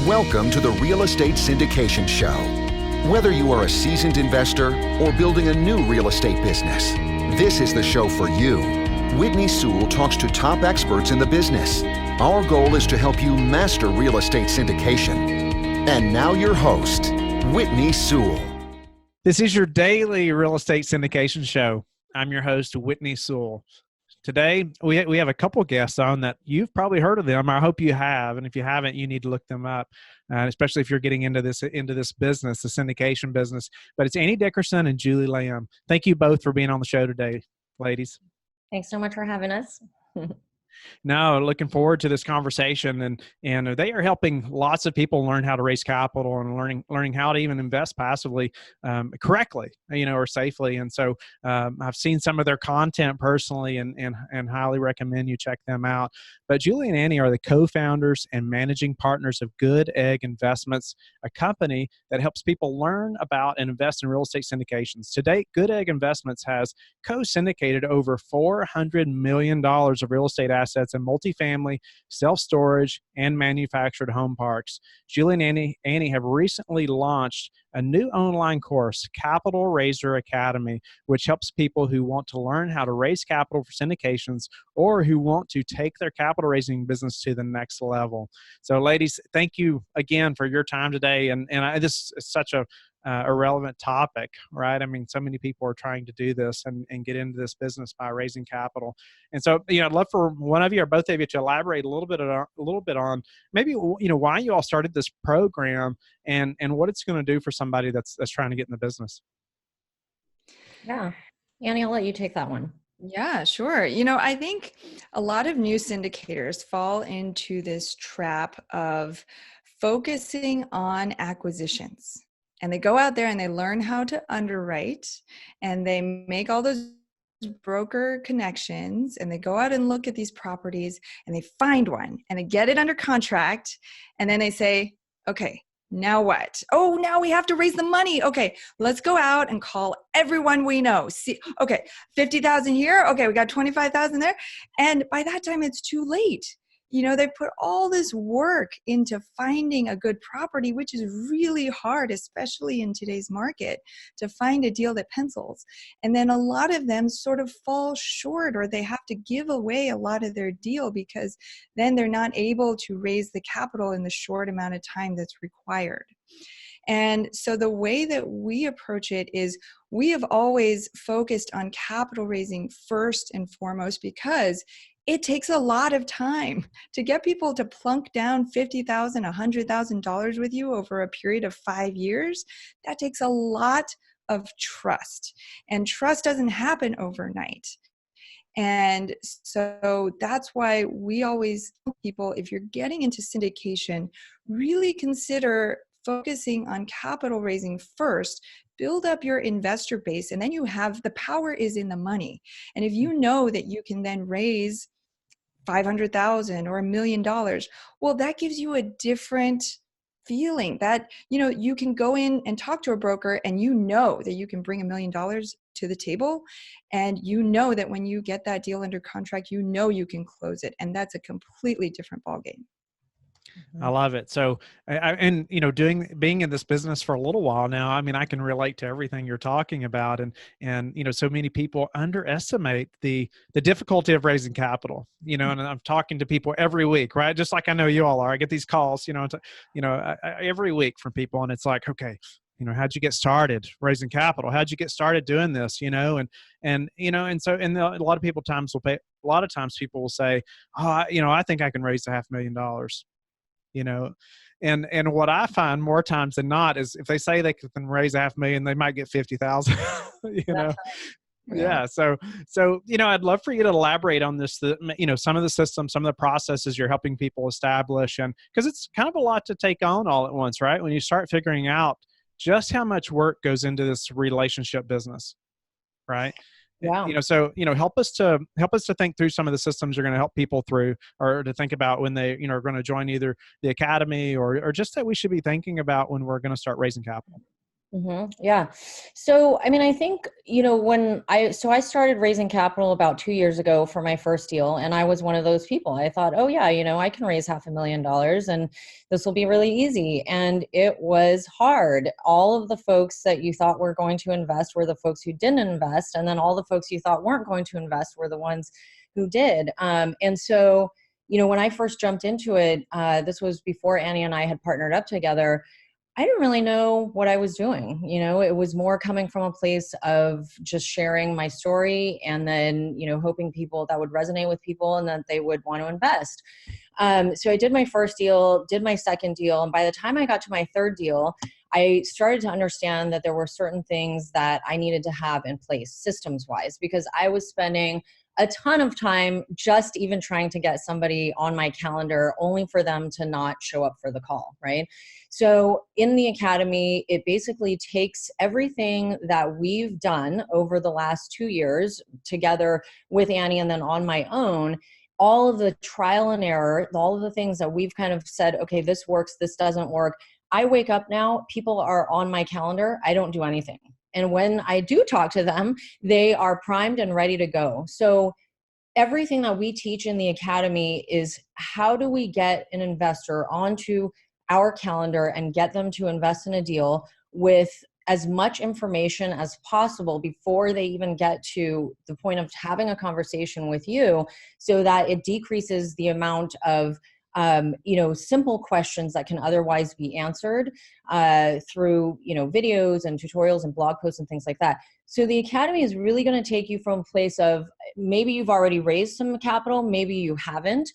Welcome to the Real Estate Syndication Show. Whether you are a seasoned investor or building a new real estate business, this is the show for you. Whitney Sewell talks to top experts in the business. Our goal is to help you master real estate syndication. And now your host, Whitney Sewell. This is your daily real estate syndication show. I'm your host, Whitney Sewell. Today, we have a couple guests on that you've probably heard of them. I hope you have. And if you haven't, you need to look them up, especially if you're getting into this business, the syndication business. But it's Annie Dickerson and Julie Lamb. Thank you both for being on the show today, ladies. Thanks so much for having us. No, looking forward to this conversation, and they are helping lots of people learn how to raise capital and learning how to even invest passively, correctly, or safely. And so I've seen some of their content personally, and highly recommend you check them out. But Julie and Annie are the co-founders and managing partners of Goodegg Investments, a company that helps people learn about and invest in real estate syndications. To date, Goodegg Investments has co-syndicated over $400 million of real estate assets in multifamily, self-storage, and manufactured home parks. Julie and Annie have recently launched a new online course, Capital Raiser Academy, which helps people who want to learn how to raise capital for syndications or who want to take their capital raising business to the next level. So ladies, thank you again for your time today. And this is such a relevant topic, right? I mean, so many people are trying to do this and get into this business by raising capital. And so, I'd love for one of you or both of you to elaborate a little bit on maybe, why you all started this program and what it's going to do for somebody that's trying to get in the business. Yeah. Annie, I'll let you take that one. Yeah, sure. I think a lot of new syndicators fall into this trap of focusing on acquisitions. And they go out there and they learn how to underwrite, and they make all those broker connections, and they go out and look at these properties, and they find one and they get it under contract. And then they say, okay, now what? Oh, now we have to raise the money. Okay, let's go out and call everyone we know. See, okay, 50,000 here. Okay, we got 25,000 there. And by that time it's too late. They put all this work into finding a good property, which is really hard, especially in today's market, to find a deal that pencils. And then a lot of them sort of fall short, or they have to give away a lot of their deal because then they're not able to raise the capital in the short amount of time that's required. And so the way that we approach it is we have always focused on capital raising first and foremost, because it takes a lot of time to get people to plunk down $50,000, $100,000 with you over a period of 5 years. That takes a lot of trust, and trust doesn't happen overnight. And so that's why we always tell people, if you're getting into syndication, really consider focusing on capital raising first. Build up your investor base, and then the power is in the money. And if you know that you can then raise $500,000 or $1 million, well, that gives you a different feeling that, you can go in and talk to a broker, and that you can bring $1 million to the table. And that when you get that deal under contract, you can close it. And that's a completely different ballgame. I love it. So, being in this business for a little while now, I mean, I can relate to everything you're talking about, and so many people underestimate the difficulty of raising capital. And I'm talking to people every week, right? Just like I know you all are. I get these calls, every week from people, and it's like, okay, how'd you get started raising capital? How'd you get started doing this? A lot of times people will say, oh, I think I can raise $500,000. And what I find more times than not is if they say they can raise $500,000, they might get 50,000. Yeah. So I'd love for you to elaborate on this. Some of the systems, some of the processes you're helping people establish, and because it's kind of a lot to take on all at once, right? When you start figuring out just how much work goes into this relationship business, right? Yeah. Help us to think through some of the systems you're going to help people through, or to think about when they, are going to join either the academy or just that we should be thinking about when we're going to start raising capital. Yeah. So, I mean, I think, I started raising capital about 2 years ago for my first deal. And I was one of those people. I thought, oh yeah, I can raise $500,000 and this will be really easy. And it was hard. All of the folks that you thought were going to invest were the folks who didn't invest. And then all the folks you thought weren't going to invest were the ones who did. And so, when I first jumped into it, this was before Annie and I had partnered up together. I didn't really know what I was doing. It was more coming from a place of just sharing my story and then, hoping people that would resonate with people and that they would want to invest. So I did my first deal, did my second deal. And by the time I got to my third deal, I started to understand that there were certain things that I needed to have in place systems wise, because I was spending a ton of time just even trying to get somebody on my calendar only for them to not show up for the call, right? So in the academy, it basically takes everything that we've done over the last 2 years together with Annie and then on my own, all of the trial and error, all of the things that we've kind of said, okay, this works, this doesn't work. I wake up now, people are on my calendar, I don't do anything. And when I do talk to them, they are primed and ready to go. So everything that we teach in the academy is how do we get an investor onto our calendar and get them to invest in a deal with as much information as possible before they even get to the point of having a conversation with you, so that it decreases the amount of simple questions that can otherwise be answered through, videos and tutorials and blog posts and things like that. So the academy is really going to take you from a place of maybe you've already raised some capital, maybe you haven't.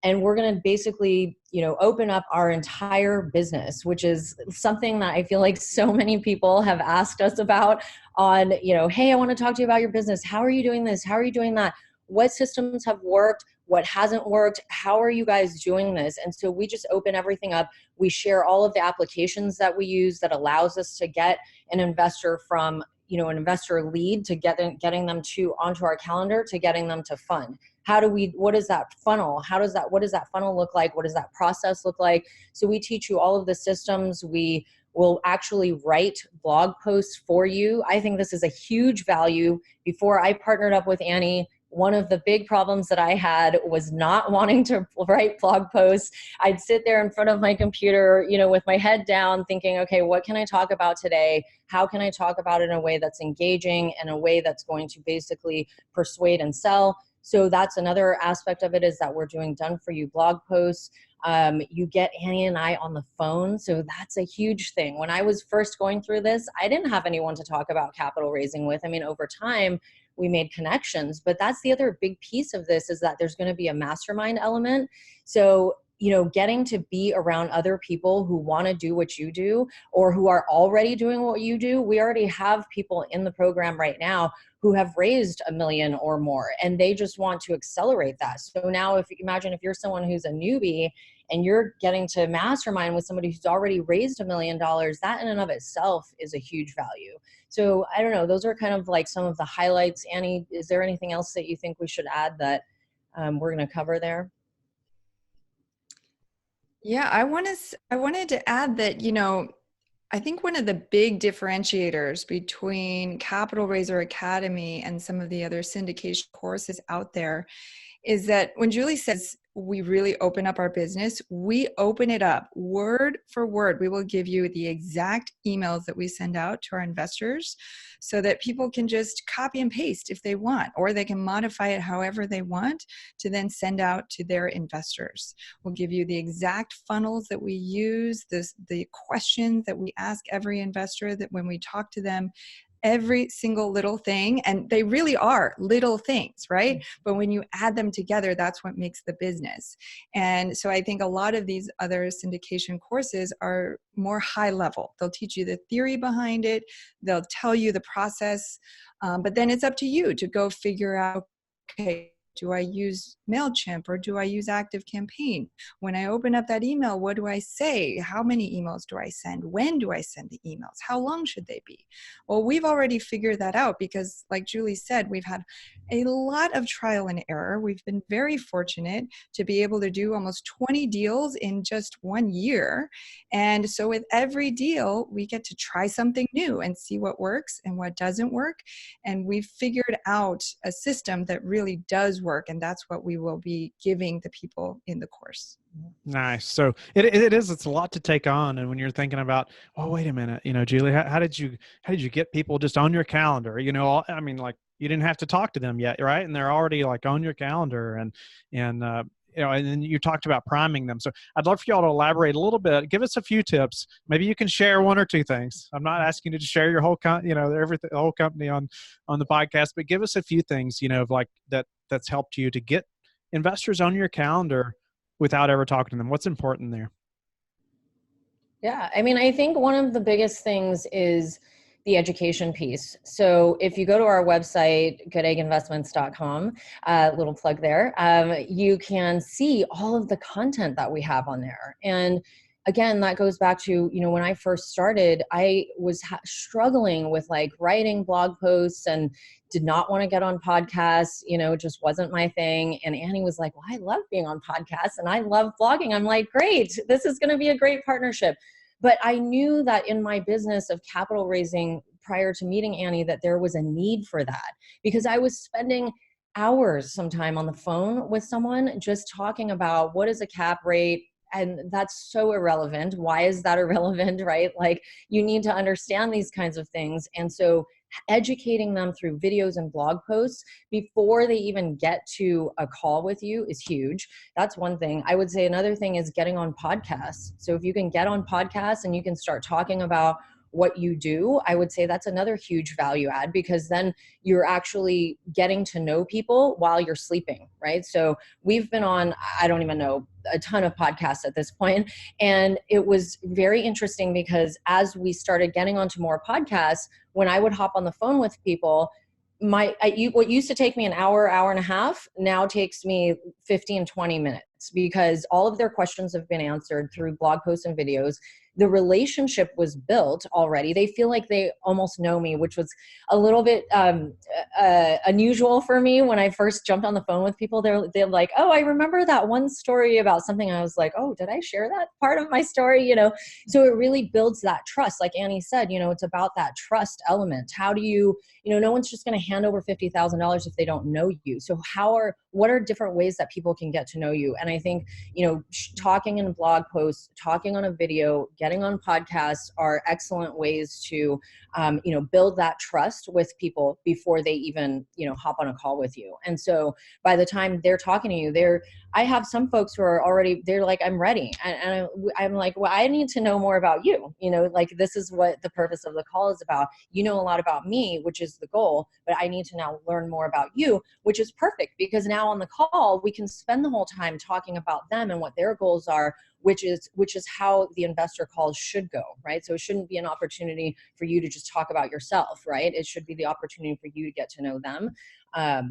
And we're going to basically, open up our entire business, which is something that I feel like so many people have asked us about on, hey, I want to talk to you about your business. How are you doing this? How are you doing that? What systems have worked? What hasn't worked? How are you guys doing this? And so we just open everything up. We share all of the applications that we use that allows us to get an investor from, an investor lead to getting them onto our calendar to getting them to fund. What is that funnel? What does that funnel look like? What does that process look like? So we teach you all of the systems. We will actually write blog posts for you. I think this is a huge value. Before I partnered up with Annie, one of the big problems that I had was not wanting to write blog posts. I'd sit there in front of my computer, with my head down thinking, okay, what can I talk about today? How can I talk about it in a way that's engaging and a way that's going to basically persuade and sell? So that's another aspect of it, is that we're doing done for you blog posts. You get Annie and I on the phone. So that's a huge thing. When I was first going through this, I didn't have anyone to talk about capital raising with. I mean, over time, we made connections, but that's the other big piece of this, is that there's going to be a mastermind element. So, getting to be around other people who want to do what you do or who are already doing what you do. We already have people in the program right now who have raised $1 million or more, and they just want to accelerate that. So now imagine if you're someone who's a newbie and you're getting to mastermind with somebody who's already raised $1 million, that in and of itself is a huge value. So I don't know, those are kind of like some of the highlights. Annie, is there anything else that you think we should add that we're going to cover there? Yeah, I wanted to add that, I think one of the big differentiators between Capital Raiser Academy and some of the other syndication courses out there is that when Julie says we really open up our business, we open it up word for word. We will give you the exact emails that we send out to our investors so that people can just copy and paste if they want, or they can modify it however they want to then send out to their investors. We'll give you the exact funnels that we use, the questions that we ask every investor, that when we talk to them, every single little thing, and they really are little things, right? But when you add them together, that's what makes the business. And so I think a lot of these other syndication courses are more high level. They'll teach you the theory behind it. They'll tell you the process, but then it's up to you to go figure out, okay, Do I use MailChimp or do I use ActiveCampaign? When I open up that email, what do I say? How many emails do I send? When do I send the emails? How long should they be? Well, we've already figured that out because, like Julie said, we've had a lot of trial and error. We've been very fortunate to be able to do almost 20 deals in just 1 year. And so with every deal, we get to try something new and see what works and what doesn't work. And we've figured out a system that really does work. And that's what we will be giving the people in the course. Nice. So it's a lot to take on. And when you're thinking about, oh, wait a minute, Julie, how did you get people just on your calendar? I mean, like, you didn't have to talk to them yet, right? And they're already like on your calendar, and and then you talked about priming them. So I'd love for y'all to elaborate a little bit. Give us a few tips. Maybe you can share one or two things. I'm not asking you to share your whole everything, the whole company on the podcast, but give us a few things, of like that's helped you to get investors on your calendar without ever talking to them. What's important there? Yeah, I mean, I think one of the biggest things is the education piece. So if you go to our website, goodegginvestments.com, little plug there, you can see all of the content that we have on there. And again, that goes back to, when I first started, I was struggling with like writing blog posts and did not want to get on podcasts, it just wasn't my thing. And Annie was like, well, I love being on podcasts and I love blogging. I'm like, great, this is going to be a great partnership. But I knew that in my business of capital raising prior to meeting Annie, that there was a need for that, because I was spending hours sometime on the phone with someone just talking about what is a cap rate. And that's so irrelevant. Why is that irrelevant, right? Like, you need to understand these kinds of things. And so educating them through videos and blog posts before they even get to a call with you is huge. That's one thing. I would say another thing is getting on podcasts. So if you can get on podcasts and you can start talking about what you do, I would say that's another huge value add, because then you're actually getting to know people while you're sleeping, right? So we've been on, I don't even know, a ton of podcasts at this point. And it was very interesting because as we started getting onto more podcasts, when I would hop on the phone with people, what used to take me an hour and a half now takes me 15, 20 minutes, because all of their questions have been answered through blog posts and videos. The relationship was built already. They feel like they almost know me, which was a little bit unusual for me when I first jumped on the phone with people. They're like, oh, I remember that one story about something. I was like, oh, did I share that part of my story? So it really builds that trust. Like Annie said, it's about that trust element. How do you, no one's just going to hand over $50,000 if they don't know you. So what are different ways that people can get to know you? And I think, talking in blog posts, talking on a video, getting on podcasts are excellent ways to, build that trust with people before they even, hop on a call with you. And so by the time they're talking to you, I have some folks who are already, they're like, I'm ready. And I'm like, well, I need to know more about you. Like, this is what the purpose of the call is about. You know a lot about me, which is the goal, but I need to now learn more about you, which is perfect, because now on the call, we can spend the whole time talking about them and what their goals are, which is how the investor calls should go, right? So it shouldn't be an opportunity for you to just talk about yourself, right? It should be the opportunity for you to get to know them.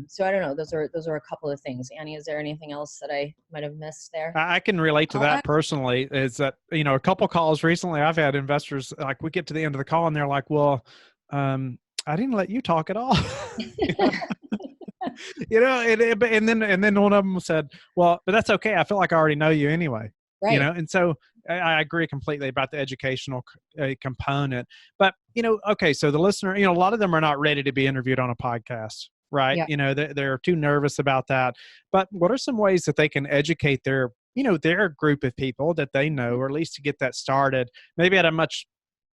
So I don't know, those are a couple of things. Annie, is there anything else that I might have missed there? I can relate to that personally. Is that, a couple calls recently, I've had investors, like, we get to the end of the call and they're like, well, I didn't let you talk at all. And then one of them said, well, but that's okay. I feel like I already know you anyway. Right. And so I agree completely about the educational component. But, okay, so the listener, a lot of them are not ready to be interviewed on a podcast, right? Yeah. They're too nervous about that. But what are some ways that they can educate their group of people that they know, or at least to get that started, maybe at a much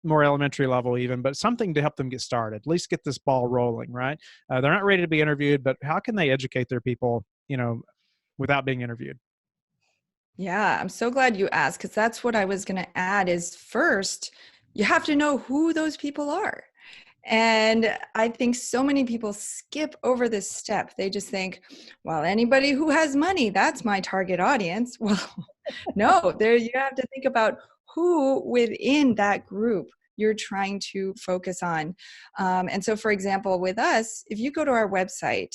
more elementary level even, but something to help them get started, at least get this ball rolling, right? They're not ready to be interviewed, but how can they educate their people, without being interviewed? Yeah, I'm so glad you asked, because that's what I was going to add is, first, you have to know who those people are. And I think so many people skip over this step. They just think, well, anybody who has money, that's my target audience. Well, no, you have to think about who within that group you're trying to focus on. And so, for example, with us, if you go to our website,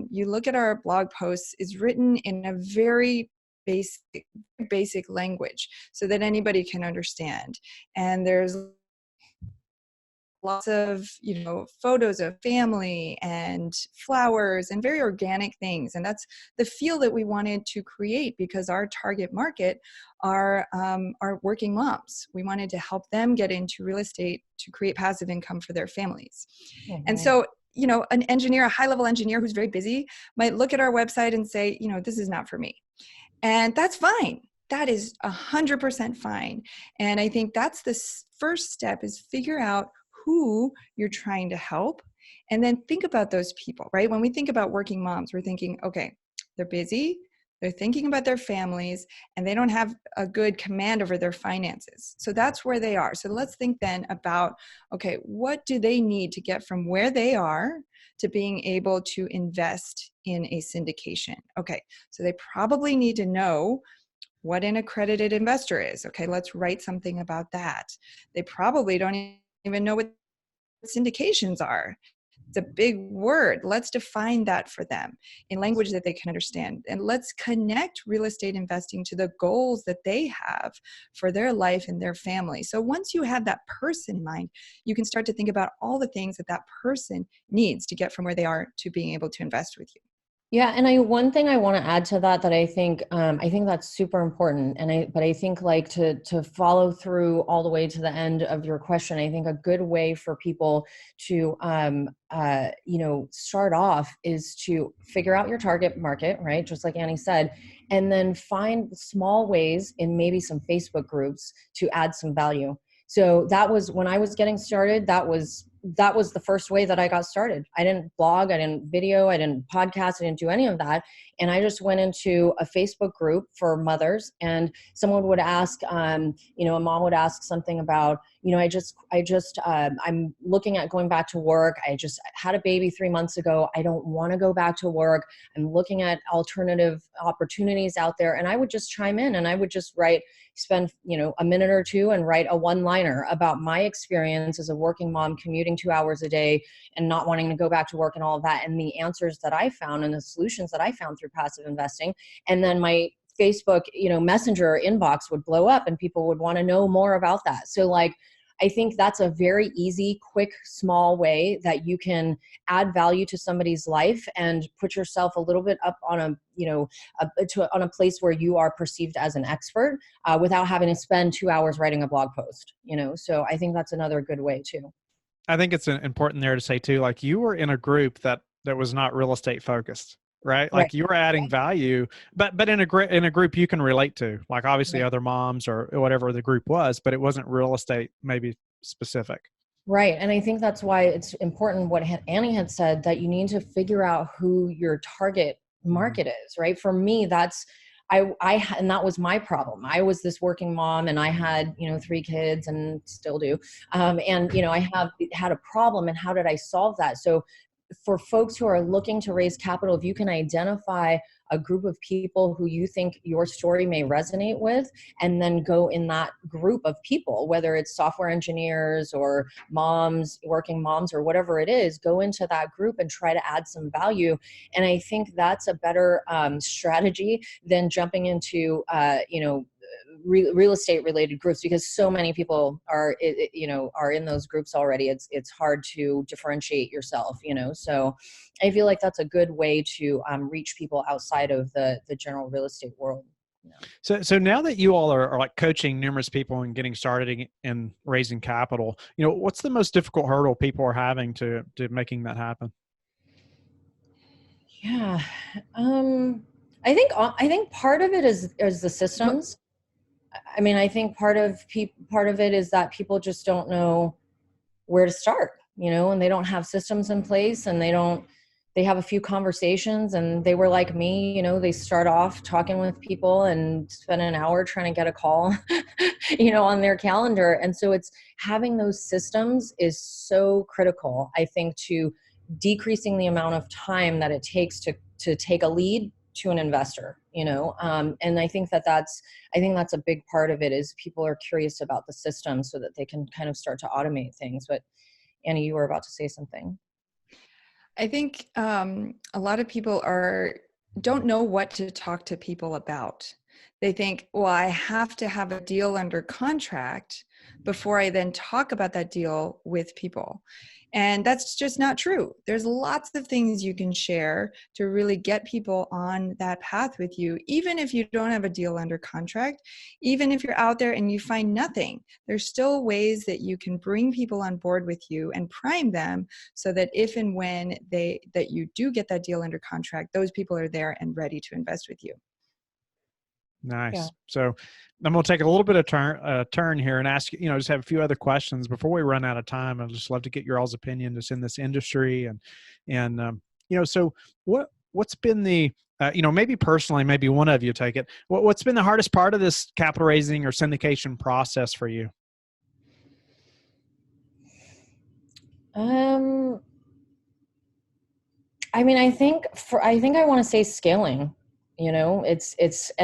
you look at our blog posts, it's written in a very basic language so that anybody can understand. And there's lots of, photos of family and flowers and very organic things. And that's the feel that we wanted to create, because our target market are working moms. We wanted to help them get into real estate to create passive income for their families. Mm-hmm. And so, an engineer, a high-level engineer who's very busy might look at our website and say, this is not for me. And that's fine. That is 100% fine. And I think that's the first step, is figure out who you're trying to help, and then think about those people, right? When we think about working moms, we're thinking, okay, they're busy, they're thinking about their families, and they don't have a good command over their finances. So that's where they are. So let's think then about, okay, what do they need to get from where they are to being able to invest in a syndication? Okay, so they probably need to know what an accredited investor is. Okay, let's write something about that. They probably don't even know what syndications are. It's a big word. Let's define that for them in language that they can understand. And let's connect real estate investing to the goals that they have for their life and their family. So once you have that person in mind, you can start to think about all the things that person needs to get from where they are to being able to invest with you. Yeah, and one thing I want to add to that I think that's super important, but I think like to follow through all the way to the end of your question, I think a good way for people to start off is to figure out your target market, right? Just like Annie said, and then find small ways in maybe some Facebook groups to add some value. So that was when I was getting started. That was the first way that I got started. I didn't blog, I didn't video, I didn't podcast, I didn't do any of that. And I just went into a Facebook group for mothers, and someone would ask, a mom would ask something about, I'm looking at going back to work. I just had a baby 3 months ago. I don't want to go back to work. I'm looking at alternative opportunities out there. And I would just chime in, and I would just spend a minute or two and write a one-liner about my experience as a working mom commuting 2 hours a day and not wanting to go back to work and all of that, and the answers that I found and the solutions that I found through passive investing. And then my Facebook, Messenger inbox would blow up, and people would want to know more about that. So I think that's a very easy, quick, small way that you can add value to somebody's life and put yourself a little bit up on on a place where you are perceived as an expert without having to spend 2 hours writing a blog post. So I think that's another good way too. I think it's important there to say too, like you were in a group that was not real estate focused. Right? Like you were adding value, but in a group you can relate to, like obviously other moms or whatever the group was, but it wasn't real estate maybe specific. Right. And I think that's why it's important what Annie had said, that you need to figure out who your target market is, right? For me, that's, and that was my problem. I was this working mom, and I had, 3 kids and still do. I had a problem, and how did I solve that? So for folks who are looking to raise capital, if you can identify a group of people who you think your story may resonate with, and then go in that group of people, whether it's software engineers or moms, working moms, or whatever it is, go into that group and try to add some value. And I think that's a better strategy than jumping into, real estate related groups, because so many people are in those groups already. It's hard to differentiate yourself, so I feel like that's a good way to reach people outside of the general real estate world. So now that you all are like coaching numerous people and getting started in raising capital, what's the most difficult hurdle people are having to making that happen? Yeah. I think part of it is the systems. I mean, I think part of it is that people just don't know where to start, and they don't have systems in place, and they have a few conversations, and they were like me, they start off talking with people and spend an hour trying to get a call, on their calendar. And so it's having those systems is so critical, I think, to decreasing the amount of time that it takes to take a lead to an investor, and I think that's a big part of it, is people are curious about the system so that they can kind of start to automate things. But Annie, you were about to say something. I think a lot of people don't know what to talk to people about. They think, well, I have to have a deal under contract before I then talk about that deal with people. And that's just not true. There's lots of things you can share to really get people on that path with you, even if you don't have a deal under contract. Even if you're out there and you find nothing, there's still ways that you can bring people on board with you and prime them so that if and when that you do get that deal under contract, those people are there and ready to invest with you. Nice. Yeah. So I'm going to take a little bit of turn here and ask, just have a few other questions before we run out of time. I'd just love to get your all's opinion just in this industry. So what's been the, maybe personally, maybe one of you take it. What's been the hardest part of this capital raising or syndication process for you? I think I want to say scaling. And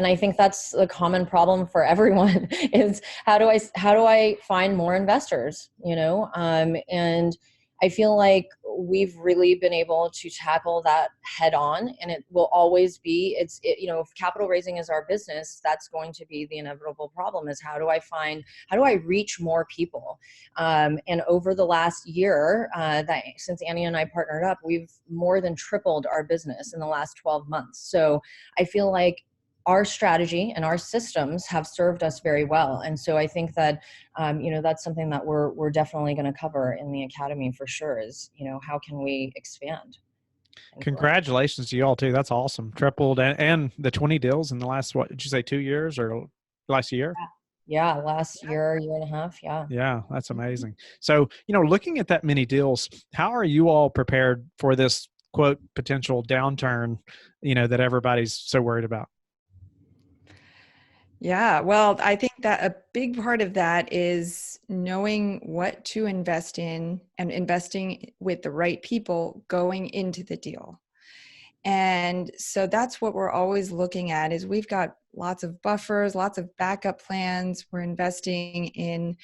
I think that's the common problem for everyone is how do I find more investors, and I feel like we've really been able to tackle that head on, and it will always be, if capital raising is our business, that's going to be the inevitable problem, is how do I reach more people? And over the last year, since Annie and I partnered up, we've more than tripled our business in the last 12 months. So I feel like our strategy and our systems have served us very well. And so I think that, that's something that we're definitely going to cover in the Academy for sure, is, how can we expand? Congratulations to you all too. That's awesome. Tripled and the 20 deals in the last, what did you say, 2 years or last year? Yeah. Last year and a half. Yeah. Yeah. That's amazing. So, looking at that many deals, how are you all prepared for this quote potential downturn, that everybody's so worried about? Yeah, well, I think that a big part of that is knowing what to invest in and investing with the right people going into the deal. And so that's what we're always looking at, is we've got lots of buffers, lots of backup plans. We're investing in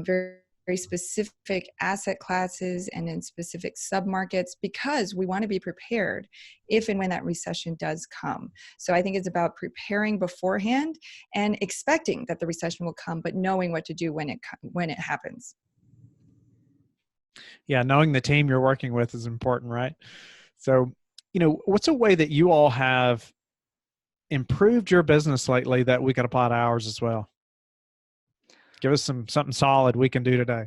very specific asset classes and in specific submarkets because we want to be prepared if and when that recession does come. So I think it's about preparing beforehand and expecting that the recession will come, but knowing what to do when it happens. Yeah, knowing the team you're working with is important, right? So, what's a way that you all have improved your business lately that we could apply to ours as well? Give us something solid we can do today.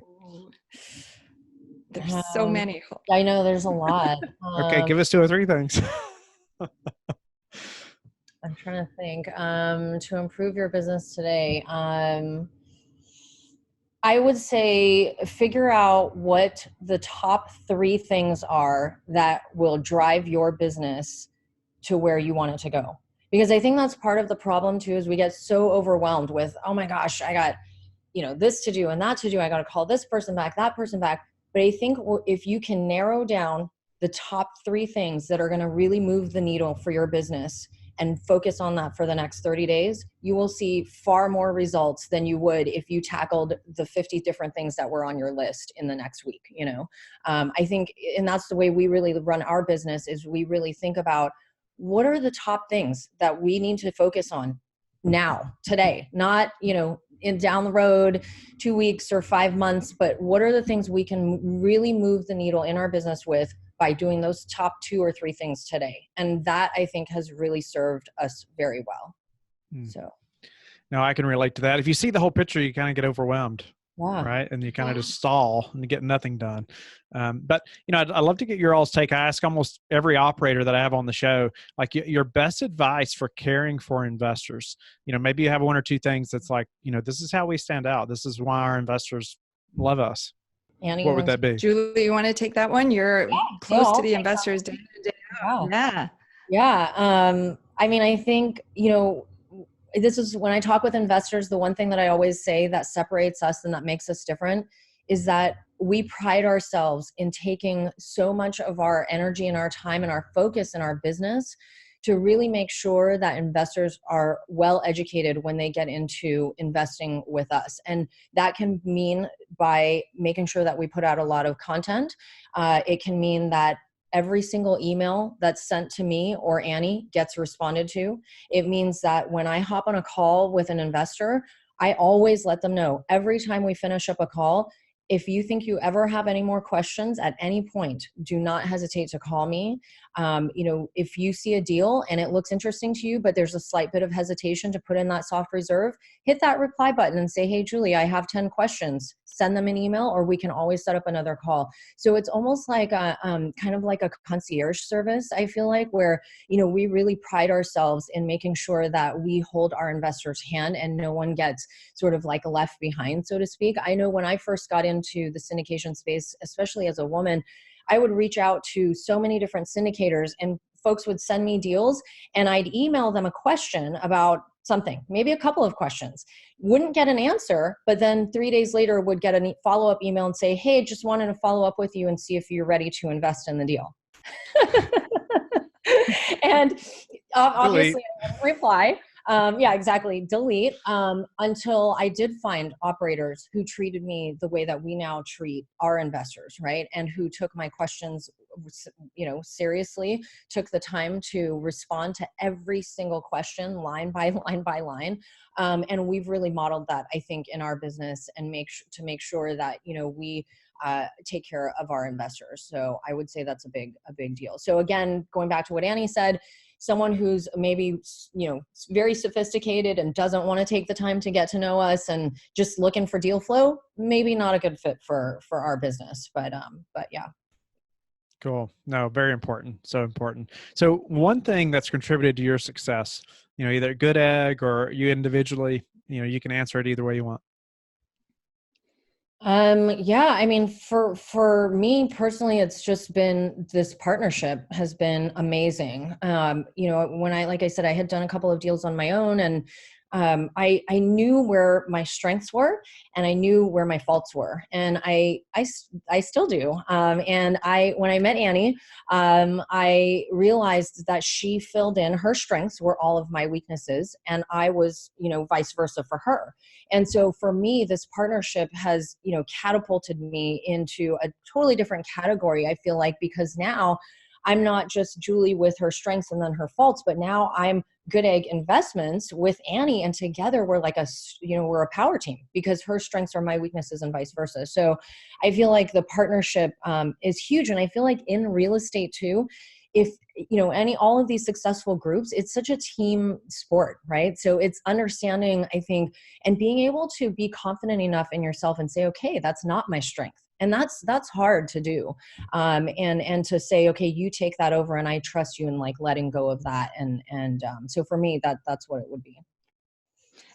There's so many. I know there's a lot. Okay, give us 2 or 3 things. I'm trying to think. To improve your business today, I would say figure out what the top 3 things are that will drive your business to where you want it to go. Because I think that's part of the problem too, is we get so overwhelmed with, oh my gosh, I got, this to do and that to do. I got to call this person back, that person back. But I think if you can narrow down the top 3 things that are going to really move the needle for your business and focus on that for the next 30 days, you will see far more results than you would if you tackled the 50 different things that were on your list in the next week. I think, and that's the way we really run our business, is we really think about what are the top things that we need to focus on now, today, not, down the road 2 weeks or 5 months, but what are the things we can really move the needle in our business with by doing those top 2 or 3 things today. And that, I think, has really served us very well. So. No, I can relate to that. If you see the whole picture, you kind of get overwhelmed. Yeah. Right. And you kind of just stall and get nothing done. But, I'd love to get your all's take. I ask almost every operator that I have on the show, like your best advice for caring for investors. Maybe you have 1 or 2 things that's like, this is how we stand out. This is why our investors love us. Annie, what would that be? Julie, you want to take that one? You're close to the investors day in and day out. Yeah. Yeah. I think, this is when I talk with investors, the one thing that I always say that separates us and that makes us different is that we pride ourselves in taking so much of our energy and our time and our focus in our business to really make sure that investors are well educated when they get into investing with us. And that can mean by making sure that we put out a lot of content. It can mean that every single email that's sent to me or Annie gets responded to. It means that when I hop on a call with an investor, I always let them know every time we finish up a call, if you think you ever have any more questions at any point, do not hesitate to call me. If you see a deal and it looks interesting to you, but there's a slight bit of hesitation to put in that soft reserve, hit that reply button and say, hey, Julie, I have 10 questions. Send them an email, or we can always set up another call. So it's almost like a kind of like a concierge service, I feel like, where, we really pride ourselves in making sure that we hold our investors' hand and no one gets sort of like left behind, so to speak. I know when I first got into the syndication space, especially as a woman, I would reach out to so many different syndicators, and folks would send me deals, and I'd email them a question about something, maybe a couple of questions, wouldn't get an answer, but then 3 days later would get a follow-up email and say, hey, just wanted to follow up with you and see if you're ready to invest in the deal. And obviously I wouldn't reply. Yeah, exactly. Delete, until I did find operators who treated me the way that we now treat our investors, right? And who took my questions, seriously, took the time to respond to every single question line by line by line. And we've really modeled that, I think, in our business, and make sure that, we take care of our investors. So I would say that's a big deal. So again, going back to what Annie said, someone who's maybe, very sophisticated and doesn't want to take the time to get to know us and just looking for deal flow, maybe not a good fit for our business. But yeah. Cool. No, very important. So important. So one thing that's contributed to your success, either Goodegg or you individually, you can answer it either way you want. Yeah, I mean, for me personally, it's just been, this partnership has been amazing. Like I said, I had done a couple of deals on my own, and I knew where my strengths were, and I knew where my faults were, and I still do. And when I met Annie, I realized that she filled in, her strengths were all of my weaknesses, and I was, vice versa for her. And so for me, this partnership has, catapulted me into a totally different category, I feel like, because now I'm not just Julie with her strengths and then her faults, but now I'm Goodegg Investments with Annie, and together we're like we're a power team, because her strengths are my weaknesses and vice versa. So I feel like the partnership is huge. And I feel like in real estate too, if all of these successful groups, it's such a team sport, right? So it's understanding, I think, and being able to be confident enough in yourself and say, okay, that's not my strength. And that's hard to do. And to say, okay, you take that over and I trust you, and like letting go of that. And so for me, that's what it would be.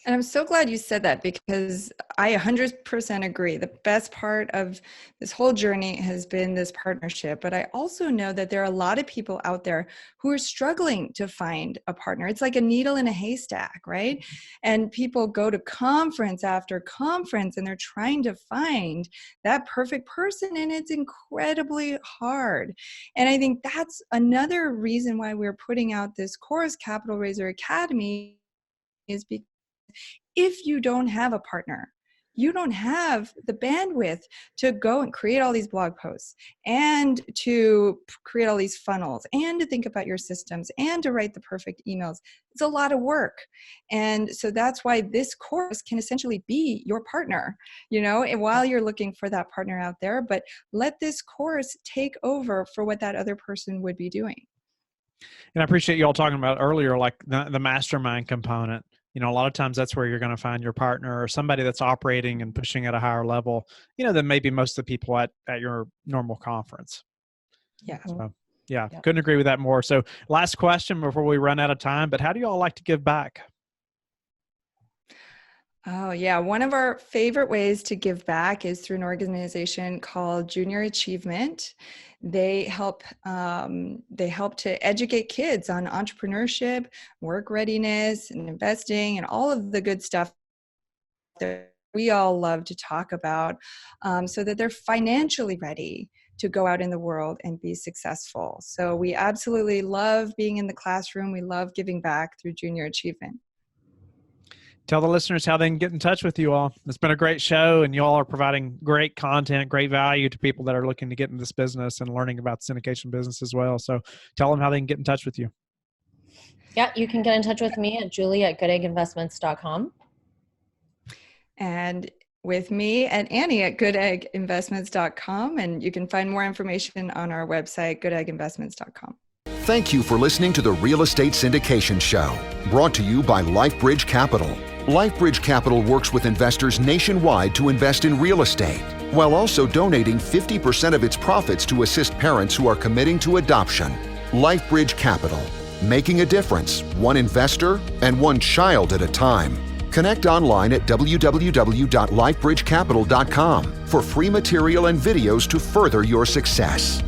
And I'm so glad you said that, because I 100% agree. The best part of this whole journey has been this partnership. But I also know that there are a lot of people out there who are struggling to find a partner. It's like a needle in a haystack, right? And people go to conference after conference, and they're trying to find that perfect person, and it's incredibly hard. And I think that's another reason why we're putting out this course, Capital Raiser Academy, is because if you don't have a partner, you don't have the bandwidth to go and create all these blog posts, and to create all these funnels, and to think about your systems, and to write the perfect emails. It's a lot of work. And so that's why this course can essentially be your partner, and while you're looking for that partner out there, but let this course take over for what that other person would be doing. And I appreciate you all talking about earlier, like the mastermind component. A lot of times that's where you're going to find your partner, or somebody that's operating and pushing at a higher level, than maybe most of the people at your normal conference. Yeah. So, yeah, couldn't agree with that more. So last question before we run out of time, but how do you all like to give back? Oh, yeah. One of our favorite ways to give back is through an organization called Junior Achievement. They help to educate kids on entrepreneurship, work readiness, and investing, and all of the good stuff that we all love to talk about, so that they're financially ready to go out in the world and be successful. So we absolutely love being in the classroom. We love giving back through junior achievement. Tell the listeners how they can get in touch with you all. It's been a great show, and you all are providing great content, great value to people that are looking to get in this business and learning about syndication business as well. So tell them how they can get in touch with you. Yeah, you can get in touch with me at julie@goodegginvestments.com. And with me and Annie at goodegginvestments.com. And you can find more information on our website, goodegginvestments.com. Thank you for listening to the Real Estate Syndication Show, brought to you by Life Bridge Capital. Life Bridge Capital works with investors nationwide to invest in real estate, while also donating 50% of its profits to assist parents who are committing to adoption. Life Bridge Capital, making a difference, one investor and one child at a time. Connect online at www.lifebridgecapital.com for free material and videos to further your success.